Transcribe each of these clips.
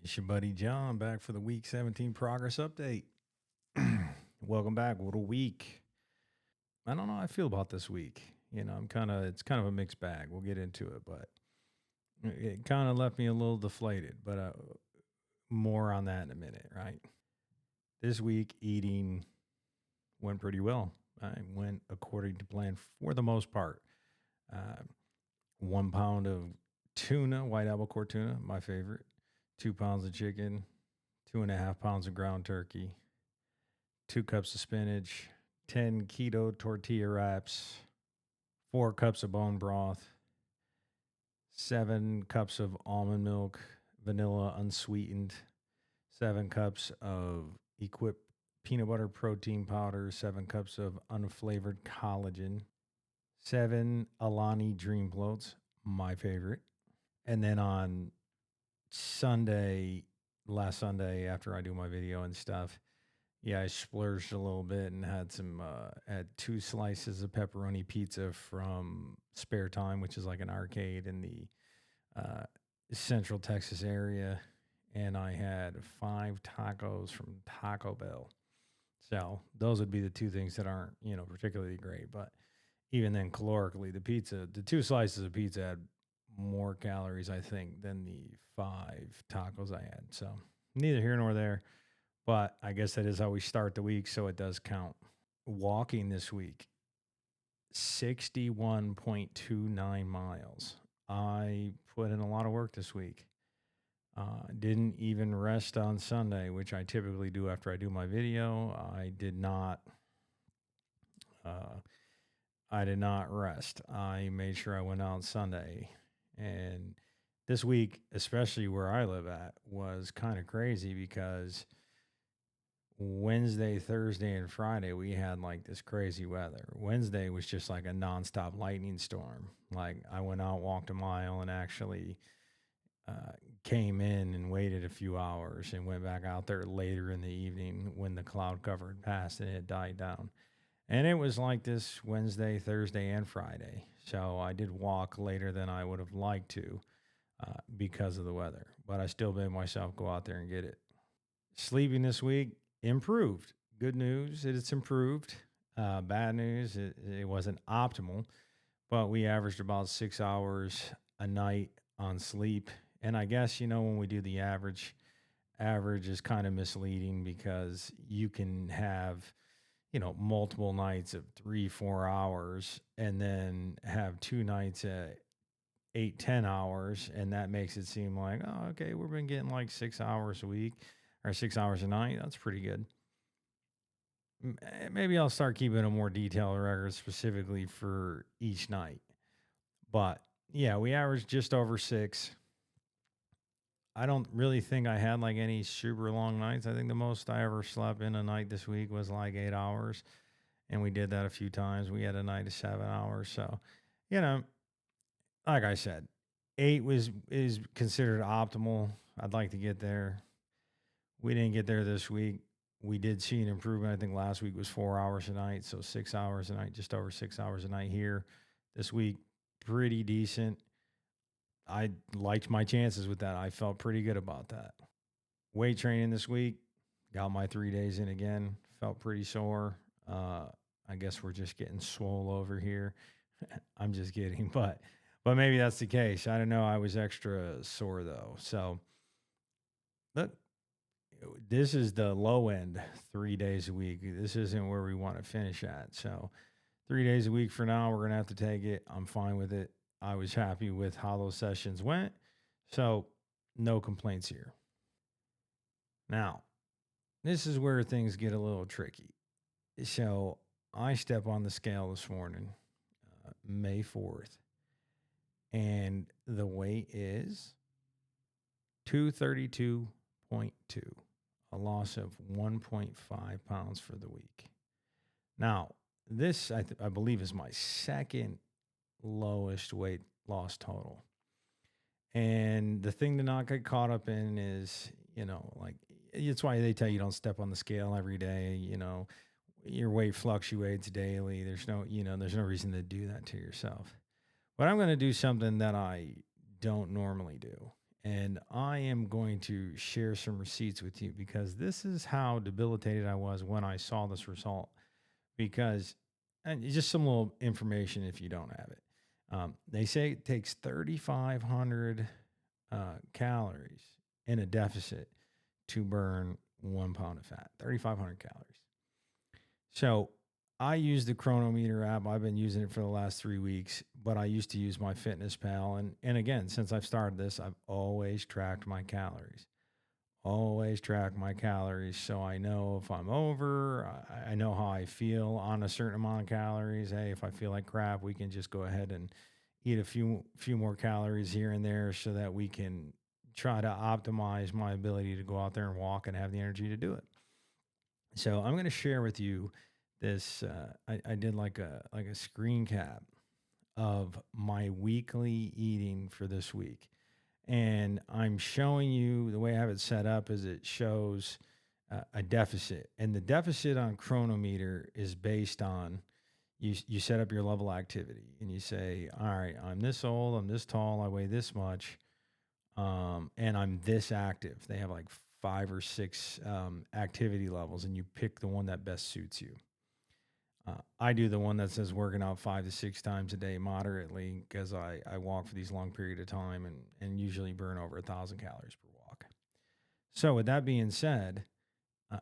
It's your buddy John back for the week 17 progress update. Welcome back. What a week. I don't know how I feel about this week. It's kind of a mixed bag. We'll get into it, but it kind of left me a little deflated, but more on that in a minute, right? This week, eating went pretty well. I went according to plan for the most part. Uh, 1 pound of tuna, white albacore tuna, my favorite. 2 pounds of chicken, 2.5 pounds of ground turkey, 2 cups of spinach, 10 keto tortilla wraps, 4 cups of bone broth, 7 cups of almond milk, vanilla unsweetened, 7 cups of Equip peanut butter protein powder, 7 cups of unflavored collagen, 7 Alani Dream Floats, my favorite. And then on Sunday, last Sunday, after I do my video and stuff, yeah, I splurged a little bit and had 2 slices of pepperoni pizza from Spare Time, which is like an arcade in the uh, Central Texas area, and I had 5 tacos from Taco Bell. So those would be the two things that aren't particularly great, but even then, calorically, the 2 slices of pizza had more calories, I think, than the 5 tacos I had. So neither here nor there. But I guess that is how we start the week, so it does count. Walking this week, 61.29 miles. I put in a lot of work this week. Didn't even rest on Sunday, which I typically do after I do my video. I did not. I did not rest. I made sure I went out Sunday, and this week, especially where I live at, was kind of crazy because Wednesday, Thursday, and Friday, we had like this crazy weather. Wednesday was just like a nonstop lightning storm. Like I went out, walked a mile, and actually came in and waited a few hours and went back out there later in the evening when the cloud cover had passed and it died down. And it was like this Wednesday, Thursday, and Friday. So I did walk later than I would have liked to because of the weather. But I still made myself go out there and get it. Sleeping this week improved. Good news, it's improved. Bad news, it wasn't optimal, but we averaged about 6 hours a night on sleep. And I guess, when we do the average is kind of misleading because you can have, multiple nights of 3, 4 hours and then have 2 nights at 8, 10 hours. And that makes it seem like, oh, okay, we've been getting like 6 hours a week or 6 hours a night. That's pretty good. Maybe I'll start keeping a more detailed record specifically for each night. But yeah, we averaged just over 6. I don't really think I had like any super long nights. I think the most I ever slept in a night this week was like 8 hours. And we did that a few times. We had a night of 7 hours. So, you know, like I said, 8 is considered optimal. I'd like to get there. We didn't get there this week. We did see an improvement. I think last week was 4 hours a night, so 6 hours a night, just over 6 hours a night here. This week, pretty decent. I liked my chances with that. I felt pretty good about that. Weight training this week, got my 3 days in again. Felt pretty sore. I guess we're just getting swole over here. I'm just kidding, but maybe that's the case. I don't know. I was extra sore though. So look, this is the low end 3 days a week. This isn't where we want to finish at. So 3 days a week for now, we're going to have to take it. I'm fine with it. I was happy with how those sessions went. So no complaints here. Now, this is where things get a little tricky. So I step on the scale this morning, May 4th, and the weight is 232.2, a loss of 1.5 pounds for the week. Now, this I believe is my second lowest weight loss total. And the thing to not get caught up in is, like it's why they tell you don't step on the scale every day. Your weight fluctuates daily. There's no reason to do that to yourself. But I'm going to do something that I don't normally do. And I am going to share some receipts with you because this is how debilitated I was when I saw this result. Because, and just some little information if you don't have it. They say it takes 3,500 calories in a deficit to burn 1 pound of fat, 3,500 calories. So I use the Chronometer app. I've been using it for the last 3 weeks, but I used to use my Fitness Pal. And again, since I've started this, I've always tracked my calories. Always track my calories so I know if I'm over. I know how I feel on a certain amount of calories. Hey, if I feel like crap, we can just go ahead and eat a few more calories here and there so that we can try to optimize my ability to go out there and walk and have the energy to do it. So I'm going to share with you this. I did like a screen cap of my weekly eating for this week. And I'm showing you the way I have it set up is it shows a deficit. And the deficit on Chronometer is based on you set up your level of activity and you say, all right, I'm this old, I'm this tall, I weigh this much, and I'm this active. They have like 5 or 6 activity levels, and you pick the one that best suits you. I do the one that says working out 5 to 6 times a day moderately because I walk for these long period of time and usually burn over 1,000 calories per walk. So with that being said,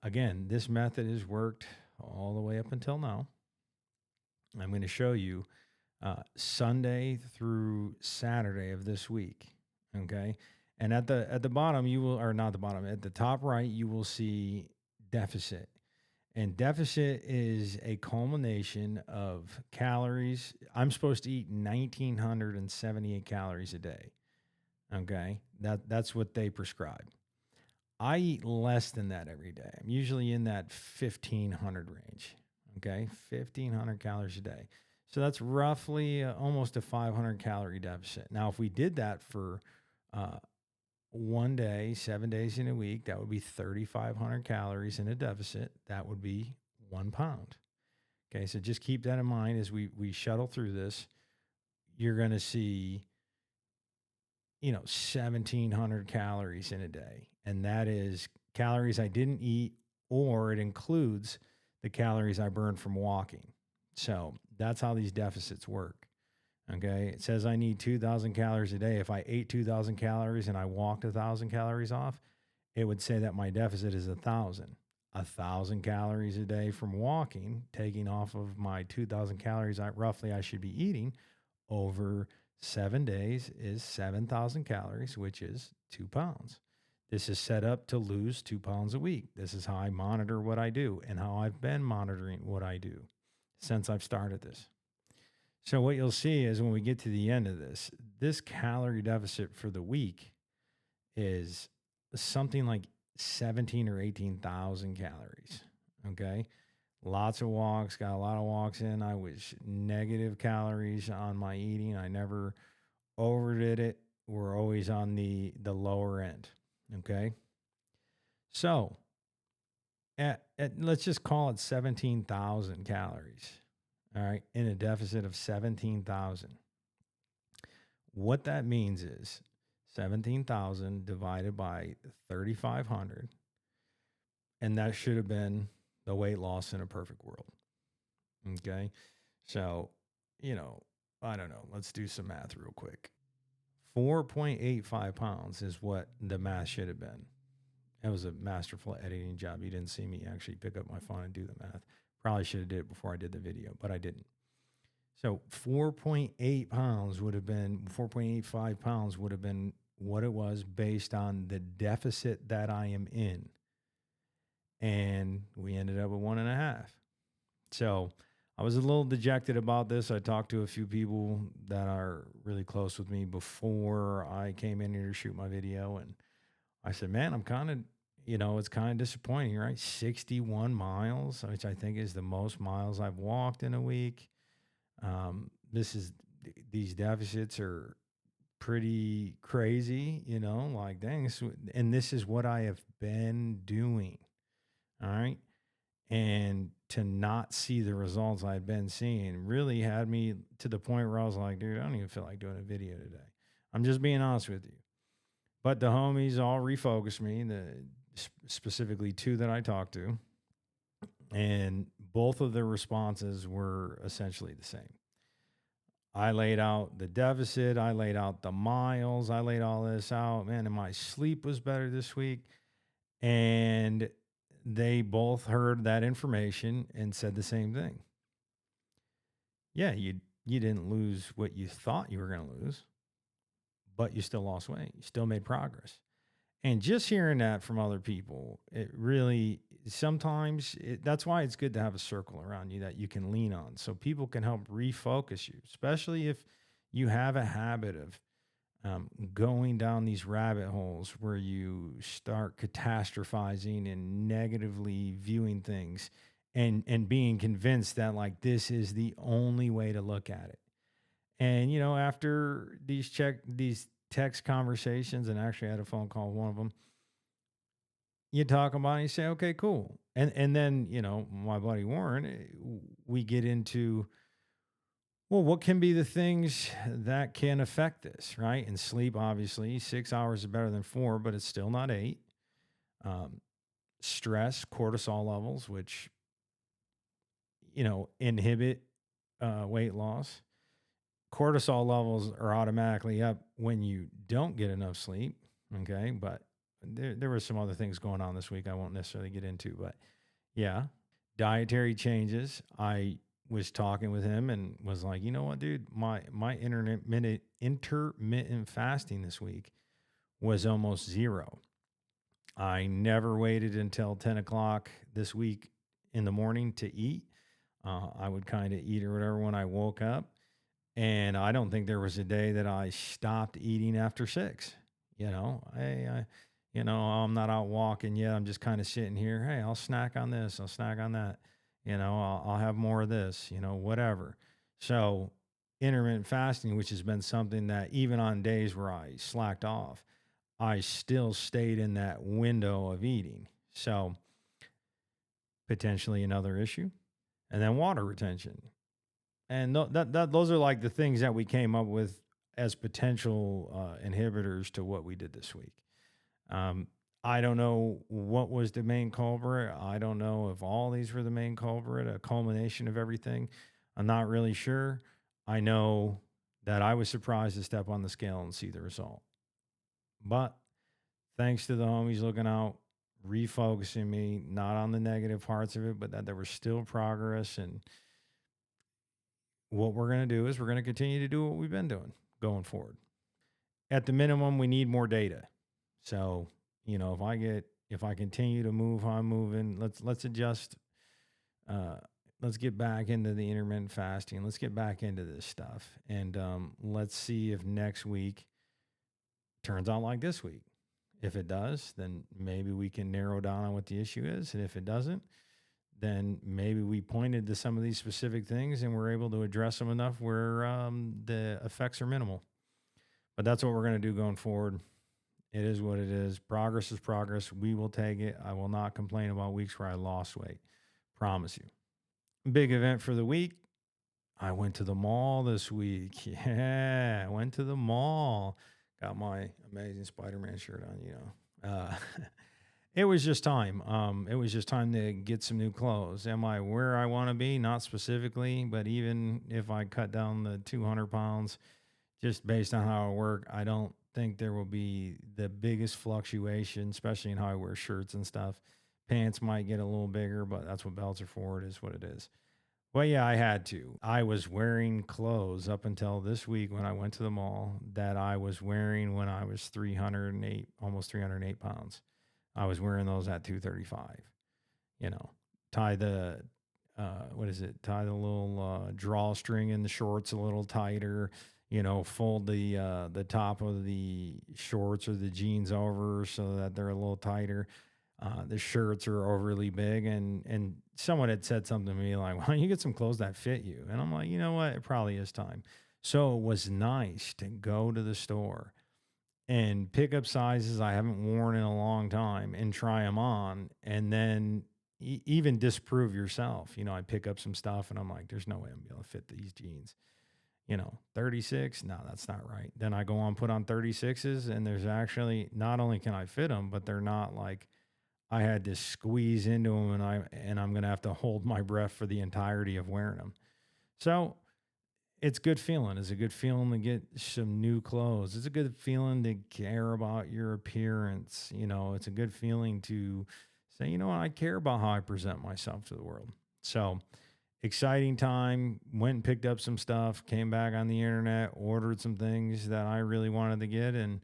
again, this method has worked all the way up until now. I'm going to show you Sunday through Saturday of this week. Okay. And at the bottom, you will, or not the bottom, at the top right, you will see deficit. And deficit is a culmination of calories. I'm supposed to eat 1,978 calories a day. Okay. That's what they prescribe. I eat less than that every day. I'm usually in that 1,500 range. Okay. 1,500 calories a day. So that's roughly almost a 500 calorie deficit. Now, if we did that for one day, 7 days in a week, that would be 3,500 calories in a deficit. That would be 1 pound. Okay, so just keep that in mind as we shuttle through this. You're going to see, 1,700 calories in a day. And that is calories I didn't eat, or it includes the calories I burned from walking. So that's how these deficits work. Okay. It says I need 2,000 calories a day. If I ate 2,000 calories and I walked 1,000 calories off, it would say that my deficit is 1,000. 1,000 calories a day from walking, taking off of my 2,000 calories I should be eating over 7 days is 7,000 calories, which is 2 pounds. This is set up to lose 2 pounds a week. This is how I monitor what I do and how I've been monitoring what I do since I've started this. So what you'll see is when we get to the end of this calorie deficit for the week is something like 17 or 18,000 calories. Okay. Lots of walks, got a lot of walks in. I was negative calories on my eating. I never overdid it. We're always on the lower end. Okay. So let's just call it 17,000 calories. All right, in a deficit of 17,000. What that means is 17,000 divided by 3,500, and that should have been the weight loss in a perfect world. Okay, so, I don't know. Let's do some math real quick. 4.85 pounds is what the math should have been. That was a masterful editing job. You didn't see me actually pick up my phone and do the math. Probably should have did it before I did the video, but I didn't. So 4.8 pounds would have been, 4.85 pounds would have been what it was based on the deficit that I am in. And we ended up with 1.5. So I was a little dejected about this. I talked to a few people that are really close with me before I came in here to shoot my video. And I said, man, I'm kind of, it's kind of disappointing, right? 61 miles, which I think is the most miles I've walked in a week. These deficits are pretty crazy, like, dang, and this is what I have been doing. All right. And to not see the results I've been seeing really had me to the point where I was like, dude, I don't even feel like doing a video today. I'm just being honest with you. But the homies all refocused me, specifically two that I talked to, and both of their responses were essentially the same. I laid out the deficit, I laid out the miles, I laid all this out, man, and my sleep was better this week. And they both heard that information and said the same thing. Yeah, you didn't lose what you thought you were going to lose, but you still lost weight. You still made progress. And just hearing that from other people, it really sometimes that's why it's good to have a circle around you that you can lean on so people can help refocus you, especially if you have a habit of going down these rabbit holes where you start catastrophizing and negatively viewing things and being convinced that like this is the only way to look at it. And after these text conversations, and actually I had a phone call with one of them, you talk about it and you say, okay, cool. And then, my buddy Warren, we get into, well, what can be the things that can affect this, right? And sleep, obviously, 6 hours is better than 4, but it's still not 8. Stress, cortisol levels, which, inhibit weight loss. Cortisol levels are automatically up when you don't get enough sleep. Okay. But there were some other things going on this week I won't necessarily get into, but yeah. Dietary changes. I was talking with him and was like, you know what, dude, my intermittent fasting this week was almost 0. I never waited until 10 o'clock this week in the morning to eat. I would kind of eat or whatever when I woke up. And I don't think there was a day that I stopped eating after 6. I'm not out walking yet. I'm just kind of sitting here. Hey, I'll snack on this. I'll snack on that. I'll have more of this, whatever. So intermittent fasting, which has been something that even on days where I slacked off, I still stayed in that window of eating. So potentially another issue. And then water retention. And those are like the things that we came up with as potential inhibitors to what we did this week. I don't know what was the main culprit. I don't know if all these were the main culprit, a culmination of everything. I'm not really sure. I know that I was surprised to step on the scale and see the result. But thanks to the homies looking out, refocusing me, not on the negative parts of it, but that there was still progress. And what we're going to do is we're going to continue to do what we've been doing going forward. At the minimum, we need more data. So, if I continue to move how I'm moving, let's adjust. Let's get back into the intermittent fasting. Let's get back into this stuff. And let's see if next week turns out like this week. If it does, then maybe we can narrow down on what the issue is. And if it doesn't, then maybe we pointed to some of these specific things and we're able to address them enough where the effects are minimal. But that's what we're going to do going forward. It is what it is. Progress is progress. We will take it. I will not complain about weeks where I lost weight. Promise you. Big event for the week. I went to the mall this week. Yeah, I went to the mall. Got my amazing Spider-Man shirt on, It was just time. It was just time to get some new clothes. Am I where I want to be? Not specifically, but even if I cut down the 200 pounds, just based on how I work, I don't think there will be the biggest fluctuation, especially in how I wear shirts and stuff. Pants might get a little bigger, but that's what belts are for. It is what it is. Well, yeah, I had to. I was wearing clothes up until this week when I went to the mall that I was wearing when I was 308, almost 308 pounds. I was wearing those at 235. Tie the tie the little drawstring in the shorts a little tighter. Fold the top of the shorts or the jeans over so that they're a little tighter. The shirts are overly big, and someone had said something to me like, "Why don't you get some clothes that fit you?" And I'm like, you know what? It probably is time. So it was nice to go to the store and pick up sizes I haven't worn in a long time and try them on, and then even disprove yourself. I pick up some stuff and I'm like, there's no way I'm going to fit these jeans. 36. No, that's not right. Then I go on, put on 36s, and there's actually not only can I fit them, but they're not like I had to squeeze into them, and I'm gonna have to hold my breath for the entirety of wearing them. So it's good feeling. It's a good feeling to get some new clothes. It's a good feeling to care about your appearance. It's a good feeling to say, I care about how I present myself to the world. So exciting time. Went and picked up some stuff, came back on the internet, ordered some things that I really wanted to get, and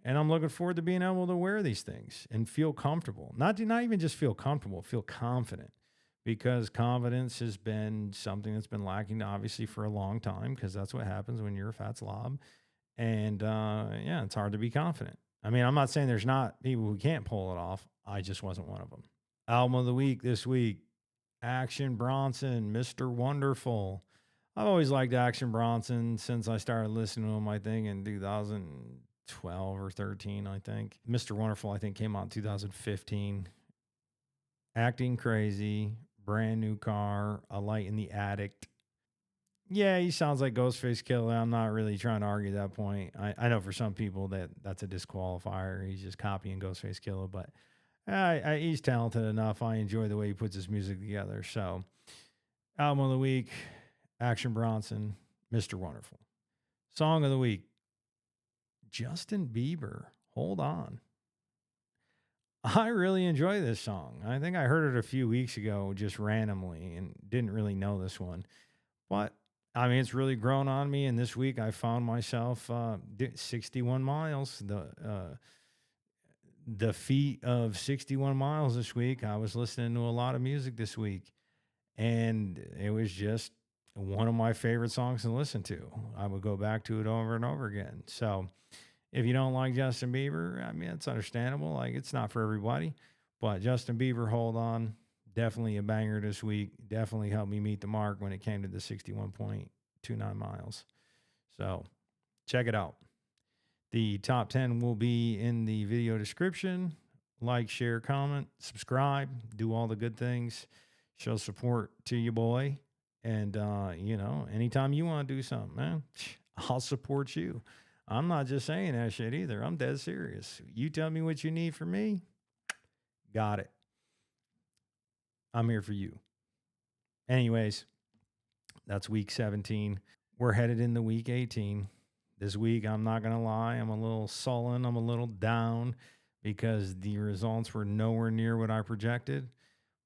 I'm looking forward to being able to wear these things and feel comfortable. Not even just feel comfortable, feel confident, because confidence has been something that's been lacking obviously for a long time, because that's what happens when you're a fat slob. And yeah, it's hard to be confident. I mean, I'm not saying there's not people who can't pull it off. I just wasn't one of them. Album of the week this week, Action Bronson, Mr. Wonderful. I've always liked Action Bronson since I started listening to him, I think, in 2012 or 13, I think. Mr. Wonderful, I think, came out in 2015. Acting Crazy, Brand New Car, A Light in the Attic. Yeah, he sounds like Ghostface Killer. I'm not really trying to argue that point. I know for some people that's a disqualifier. He's just copying Ghostface Killer, but he's talented enough. I enjoy the way he puts his music together. So, album of the week, Action Bronson, Mr. Wonderful. Song of the week, Justin Bieber, Hold On. I really enjoy this song. I think I heard it a few weeks ago just randomly and didn't really know this one. But I mean, it's really grown on me. And this week I found myself 61 miles, the feat of 61 miles this week. I was listening to a lot of music this week, and it was just one of my favorite songs to listen to. I would go back to it over and over again. So if you don't like Justin Bieber, I mean, it's understandable. Like, it's not for everybody, but Justin Bieber, Hold On, definitely a banger this week. Definitely helped me meet the mark when it came to the 61.29 miles. So check it out. The top 10 will be in the video description. Like, share, comment, subscribe, do all the good things. Show support to your boy. And, anytime you want to do something, man, I'll support you. I'm not just saying that shit either. I'm dead serious. You tell me what you need from me. Got it. I'm here for you. Anyways, that's week 17. We're headed into week 18. This week, I'm not going to lie, I'm a little sullen. I'm a little down because the results were nowhere near what I projected.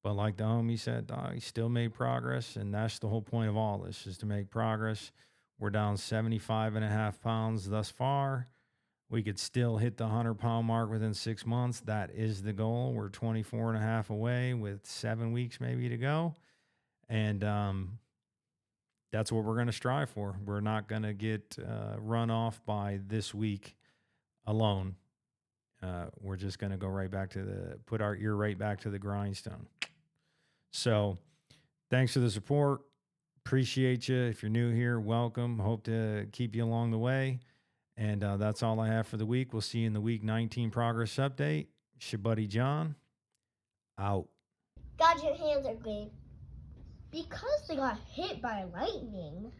But like the homie said, he still made progress. And that's the whole point of all this, is to make progress. We're down 75.5 pounds thus far. We could still hit the 100-pound mark within 6 months. That is the goal. We're 24.5 away with 7 weeks maybe to go. And that's what we're going to strive for. We're not going to get run off by this week alone. We're just going to go right back to put our ear right back to the grindstone. So thanks for the support. Appreciate you. If you're new here, welcome. Hope to keep you along the way. And that's all I have for the week. We'll see you in the week 19 progress update. It's your buddy John. Out. God, your hands are green. Because they got hit by lightning.